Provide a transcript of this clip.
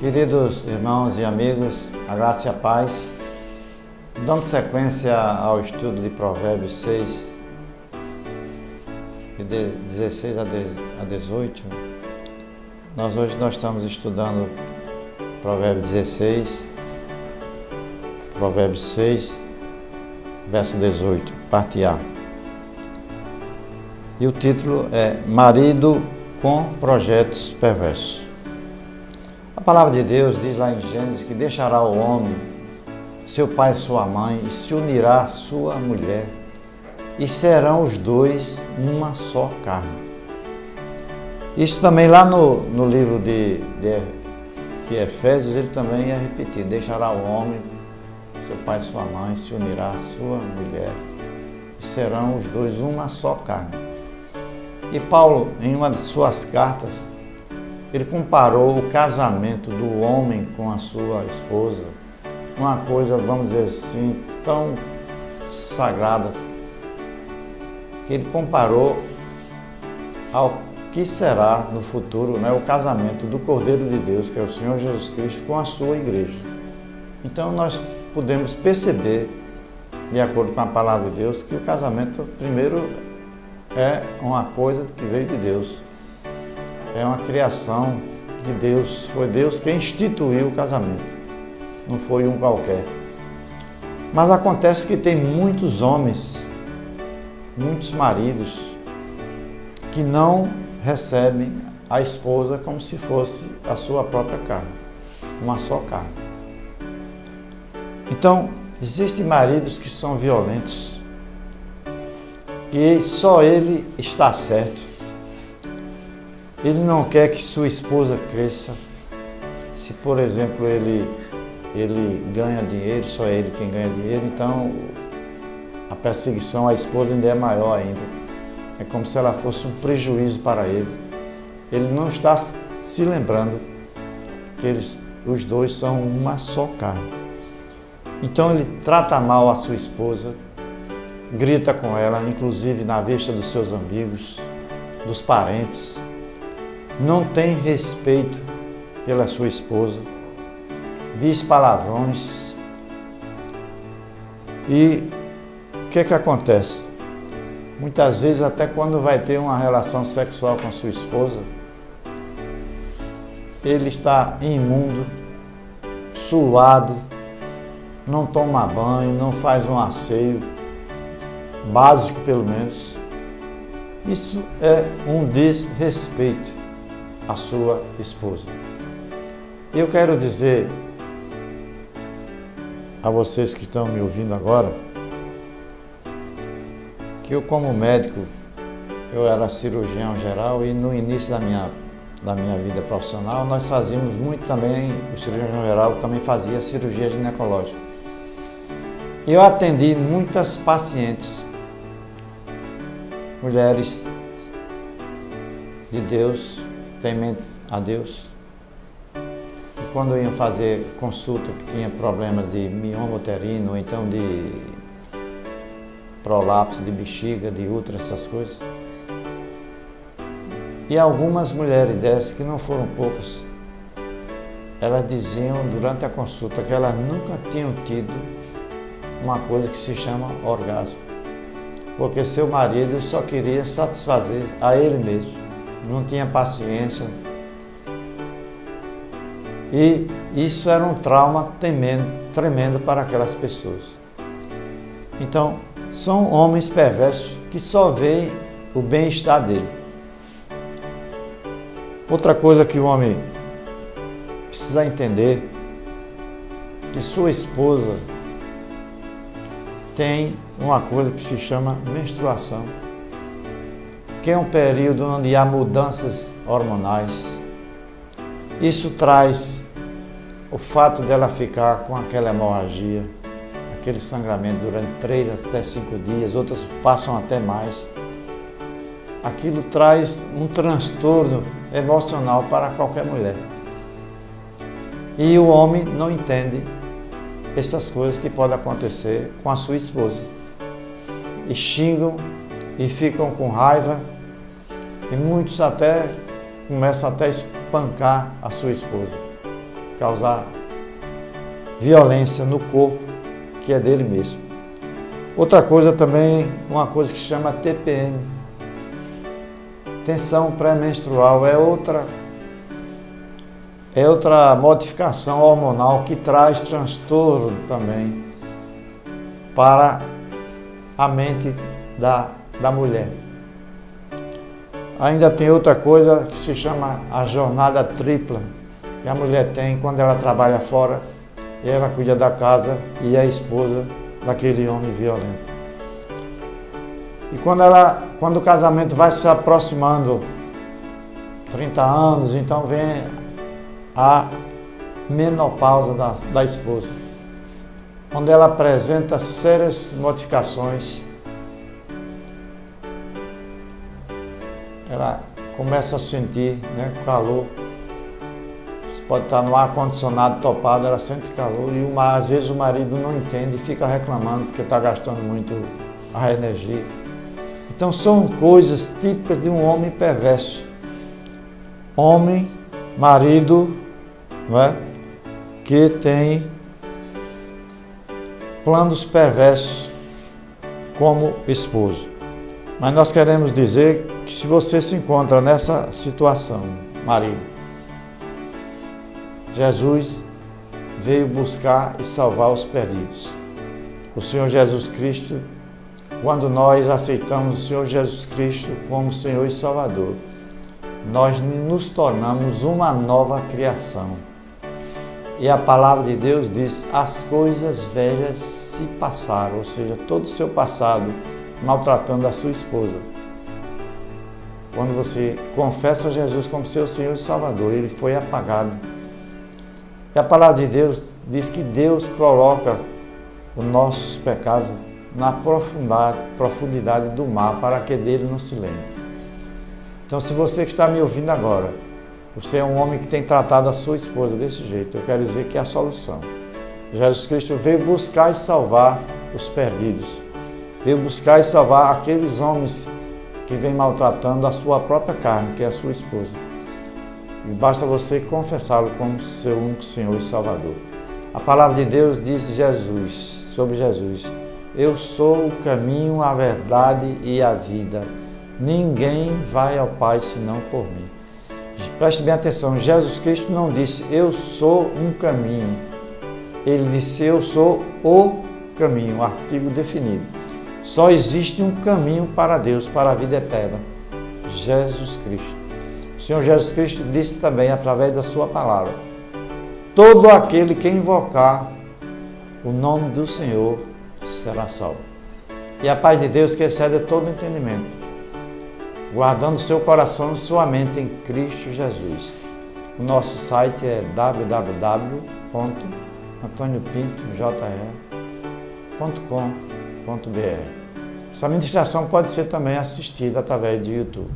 Queridos irmãos e amigos, a graça e a paz, dando sequência ao estudo de Provérbios 6, de 16 a 18, hoje nós estamos estudando Provérbios 16, Provérbios 6, verso 18, parte A. E o título é Marido com Projetos Perversos. A palavra de Deus diz lá em Gênesis que deixará o homem, seu pai e sua mãe, e se unirá à sua mulher, e serão os dois uma só carne. Isso também lá no livro de Efésios, ele também é repetido. Deixará o homem, seu pai e sua mãe, se unirá à sua mulher, e serão os dois uma só carne. E Paulo, em uma de suas cartas, ele comparou o casamento do homem com a sua esposa, uma coisa, vamos dizer assim, tão sagrada, que ele comparou ao que será no futuro, o casamento do Cordeiro de Deus, que é o Senhor Jesus Cristo, com a sua igreja. Então nós podemos perceber, de acordo com a palavra de Deus, que o casamento, primeiro, é uma coisa que veio de Deus. É uma criação de Deus, foi Deus quem instituiu o casamento, não foi um qualquer. Mas acontece que tem muitos homens, muitos maridos, que não recebem a esposa como se fosse a sua própria carne, uma só carne. Então, existem maridos que são violentos, que só ele está certo. Ele não quer que sua esposa cresça. Se, por exemplo, ele ganha dinheiro, só ele quem ganha dinheiro, então a perseguição à esposa ainda é maior ainda. É como se ela fosse um prejuízo para ele. Ele não está se lembrando que os dois são uma só carne. Então ele trata mal a sua esposa, grita com ela, inclusive na vista dos seus amigos, dos parentes. Não tem respeito pela sua esposa, diz palavrões. E o que acontece? Muitas vezes, até quando vai ter uma relação sexual com a sua esposa, ele está imundo, suado, não toma banho, não faz um asseio básico pelo menos. Isso é um desrespeito à sua esposa. E eu quero dizer a vocês que estão me ouvindo agora, que eu, como médico, eu era cirurgião geral e no início da minha vida profissional nós fazíamos muito também, o cirurgião geral também fazia cirurgia ginecológica. E eu atendi muitas pacientes, mulheres de Deus, tementes a Deus, e quando iam fazer consulta que tinha problemas de mioma uterino, ou então de prolapso de bexiga, de útero, essas coisas. E algumas mulheres dessas, que não foram poucas, elas diziam durante a consulta que elas nunca tinham tido uma coisa que se chama orgasmo, porque seu marido só queria satisfazer a ele mesmo, não tinha paciência. E isso era um trauma tremendo para aquelas pessoas. Então, são homens perversos que só veem o bem-estar dele. Outra coisa que o homem precisa entender, que sua esposa tem uma coisa que se chama menstruação, que é um período onde há mudanças hormonais. Isso traz o fato dela ficar com aquela hemorragia, aquele sangramento durante 3 até 5 dias, outras passam até mais. Aquilo traz um transtorno emocional para qualquer mulher. E o homem não entende essas coisas que podem acontecer com a sua esposa. E xingam e ficam com raiva, e muitos até começam até a espancar a sua esposa. causar violência no corpo, que é dele mesmo. Outra coisa também, uma coisa que se chama TPM, tensão pré-menstrual, é outra modificação hormonal que traz transtorno também para a mente da mulher. Ainda tem outra coisa que se chama a jornada tripla, que a mulher tem quando ela trabalha fora e ela cuida da casa e é esposa daquele homem violento. E quando o casamento vai se aproximando 30 anos, então vem a menopausa da esposa, onde ela apresenta sérias modificações. Ela começa a sentir, né, calor. Você pode estar no ar-condicionado topado, ela sente calor e às vezes o marido não entende e fica reclamando porque está gastando muito a energia. Então são coisas típicas de um homem perverso. Homem, marido, não é? Que tem planos perversos como esposo. Mas nós queremos dizer que se você se encontra nessa situação, marido, Jesus veio buscar e salvar os perdidos. O Senhor Jesus Cristo, quando nós aceitamos o Senhor Jesus Cristo como Senhor e Salvador, nós nos tornamos uma nova criação. E a palavra de Deus diz, as coisas velhas se passaram, ou seja, todo o seu passado maltratando a sua esposa. Quando você confessa Jesus como seu Senhor e Salvador, ele foi apagado. E a palavra de Deus diz que Deus coloca os nossos pecados na profundidade do mar, para que dele não se lembre. Então, se você que está me ouvindo agora, você é um homem que tem tratado a sua esposa desse jeito, eu quero dizer que é a solução. Jesus Cristo veio buscar e salvar os perdidos. Veio buscar e salvar aqueles homens que vêm maltratando a sua própria carne, que é a sua esposa. E basta você confessá-lo como seu único Senhor e Salvador. A palavra de Deus diz sobre Jesus, eu sou o caminho, a verdade e a vida. Ninguém vai ao Pai senão por mim. Preste bem atenção, Jesus Cristo não disse, eu sou um caminho. Ele disse, eu sou o caminho, um artigo definido. Só existe um caminho para Deus, para a vida eterna, Jesus Cristo. O Senhor Jesus Cristo disse também, através da sua palavra, todo aquele que invocar o nome do Senhor será salvo. E a paz de Deus, que excede todo entendimento, guardando seu coração e sua mente em Cristo Jesus. O nosso site é www.antoniopintojr.com.br. Essa ministração pode ser também assistida através do YouTube.